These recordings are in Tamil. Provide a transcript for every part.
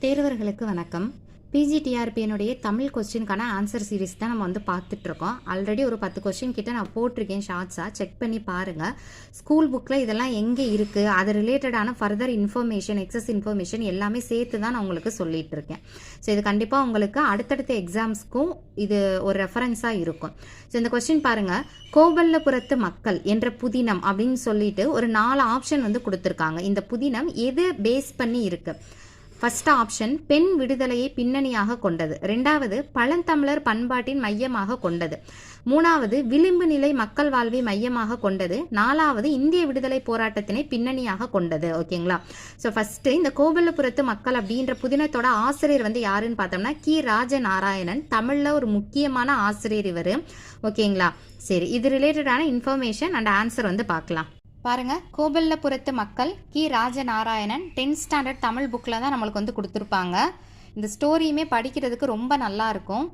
தேர்வர்களுக்கு வணக்கம். பிஜிடிஆர்பியினுடைய தமிழ் கொஸ்டினுக்கான ஆன்சர் சீரிஸ் தான் நம்ம பார்த்துட்ருக்கோம். ஆல்ரெடி ஒரு 10 கொஸ்டின் கிட்ட நான் போட்டிருக்கேன் ஷார்ட்ஸாக, செக் பண்ணி பாருங்கள். ஸ்கூல் புக்கில் இதெல்லாம் எங்கே இருக்குது, அது ரிலேட்டடான ஃபர்தர் இன்ஃபர்மேஷன், எக்ஸஸ் இன்ஃபர்மேஷன் எல்லாமே சேர்த்து தான் நான் உங்களுக்கு சொல்லிகிட்டு இருக்கேன். ஸோ இது கண்டிப்பாக உங்களுக்கு அடுத்தடுத்த எக்ஸாம்ஸ்க்கும் இது ஒரு ரெஃபரன்ஸாக இருக்கும். ஸோ இந்த கொஸ்டின் பாருங்கள். கோபல்லபுரத்து மக்கள் என்ற புதினம் அப்படின்னு சொல்லிட்டு ஒரு 4 ஆப்ஷன் கொடுத்துருக்காங்க. இந்த புதினம் எது பேஸ் பண்ணி இருக்குது? ஃபர்ஸ்ட் ஆப்ஷன் பெண் விடுதலையை பின்னணியாக கொண்டது. 2வது பழந்தமிழர் பண்பாட்டின் மையமாக கொண்டது. 3வது விளிம்பு நிலை மக்கள் வாழ்வை மையமாக கொண்டது. 4வது இந்திய விடுதலை போராட்டத்தினை பின்னணியாக கொண்டது. ஓகேங்களா? ஸோ ஃபர்ஸ்ட் இந்த கோபல்லபுரத்து மக்கள் அப்படின்ற புதினத்தோட ஆசிரியர் யாருன்னு பார்த்தோம்னா கி ராஜநாராயணன். தமிழில் ஒரு முக்கியமான ஆசிரியர் இவர். ஓகேங்களா? சரி, இது ரிலேட்டடான இன்ஃபர்மேஷன் அண்ட் ஆன்சர் பார்க்கலாம். பாருங்க, கோபல்லபுரத்து மக்கள் கி ராஜநாராயணன் 10th ஸ்டாண்டர்ட் தமிழ் புக்கில் தான் நம்மளுக்கு கொடுத்துருப்பாங்க. இந்த ஸ்டோரியுமே படிக்கிறதுக்கு ரொம்ப நல்லா இருக்கும்.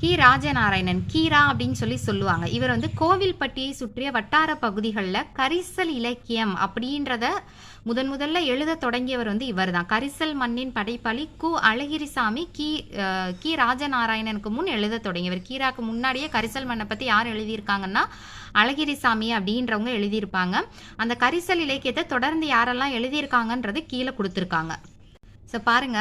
கி ராஜநாராயணன், கீரா அப்படின்னு சொல்லுவாங்க. இவர் கோவில்பட்டியை சுற்றிய வட்டார பகுதிகளில் கரிசல் இலக்கியம் அப்படின்றத முதல்ல எழுத தொடங்கியவர் இவர் தான். கரிசல் மண்ணின் படைப்பாளி கு அழகிரிசாமி கி ராஜநாராயணனுக்கு முன் எழுத தொடங்கியவர். கீராக்கு முன்னாடியே கரிசல் மண்ணை பற்றி யார் எழுதியிருக்காங்கன்னா அழகிரிசாமி அப்படின்றவங்க எழுதியிருப்பாங்க. அந்த கரிசல் இலக்கியத்தை தொடர்ந்து யாரெல்லாம் எழுதியிருக்காங்கன்றது கீழே கொடுத்துருக்காங்க. ஸோ பாருங்க,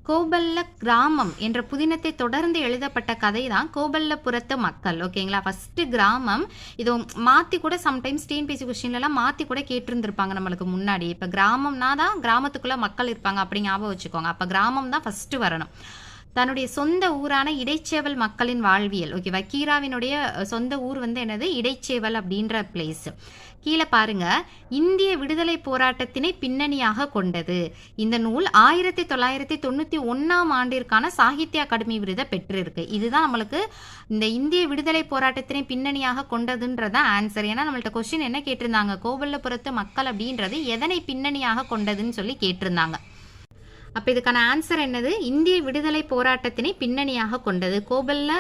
கோபல்ல கிராமம் என்ற புதினத்தை தொடர்ந்து எழுதப்பட்ட கதை தான் கோபல்லபுரத்து மக்கள். ஓகேங்களா? ஃபர்ஸ்ட் கிராமம், இது மாற்றி கூட சம்டைம்ஸ் டிஎன்பிஎஸ்சி கொஸ்டின்லாம் மாற்றி கூட கேட்டிருந்துருப்பாங்க நம்மளுக்கு முன்னாடி. இப்போ கிராமம்னா தான் கிராமத்துக்குள்ளே மக்கள் இருப்பாங்க அப்படி ஞாபகம் வச்சுக்கோங்க. அப்போ கிராமம் தான் ஃபர்ஸ்ட் வரணும். தன்னுடைய சொந்த ஊரான இடைச்சேவல் மக்களின் வாழ்வியல். ஓகேவா? கீராவினுடைய சொந்த ஊர் என்னது? இடைச்சேவல் அப்படின்ற பிளேஸ். கீழே பாருங்க, இந்திய விடுதலை போராட்டத்தினை பின்னணியாக கொண்டது. இந்த நூல் 1991 ஆண்டிற்கான சாகித்ய அகாடமி விருதை பெற்றிருக்கு. இதுதான் நம்மளுக்கு இந்த இந்திய விடுதலை போராட்டத்தினை பின்னணியாக கொண்டதுன்றத ஆன்சர். ஏன்னா நம்மள்ட்ட கொஸ்டின் என்ன கேட்டிருந்தாங்க, கோபல்லபுரத்து மக்கள் அப்படின்றது எதனை பின்னணியாக கொண்டதுன்னு சொல்லி கேட்டிருந்தாங்க. அப்போ இதுக்கான ஆன்சர் என்னது? இந்திய விடுதலை போராட்டத்தினை பின்னணியாக கொண்டது. கோபல்ல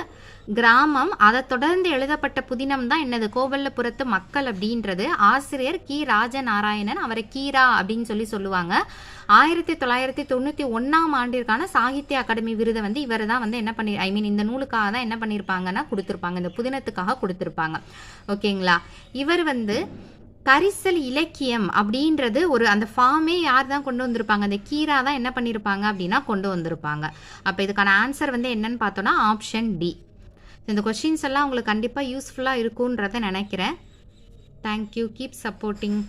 கிராமம், அதை தொடர்ந்து எழுதப்பட்ட புதினம் தான் என்னது? கோபல்லபுரத்து மக்கள் அப்படின்றது. ஆசிரியர் கி ராஜநாராயணன், அவரை கீரா அப்படின்னு சொல்லுவாங்க. 1991 ஆண்டிற்கான சாகித்ய அகாடமி விருதை இவர் தான் என்ன பண்ணி இந்த நூலுக்காக தான் என்ன பண்ணியிருப்பாங்கன்னா கொடுத்துருப்பாங்க, இந்த புதினத்துக்காக கொடுத்துருப்பாங்க. ஓகேங்களா? இவர் கரிசல் இலக்கியம் அப்படின்றது ஒரு அந்த ஃபார்மே யார் தான் கொண்டு வந்திருப்பாங்க? அந்த கீரா தான் என்ன பண்ணியிருப்பாங்க அப்படின்னா கொண்டு வந்திருப்பாங்க. அப்போ இதுக்கான ஆன்சர் என்னன்னு பார்த்தோன்னா ஆப்ஷன் டி. இந்த கொஸ்டின்ஸ் எல்லாம் உங்களுக்கு கண்டிப்பாக யூஸ்ஃபுல்லாக இருக்குன்றதை நினைக்கிறேன். தேங்க்யூ. Keep supporting.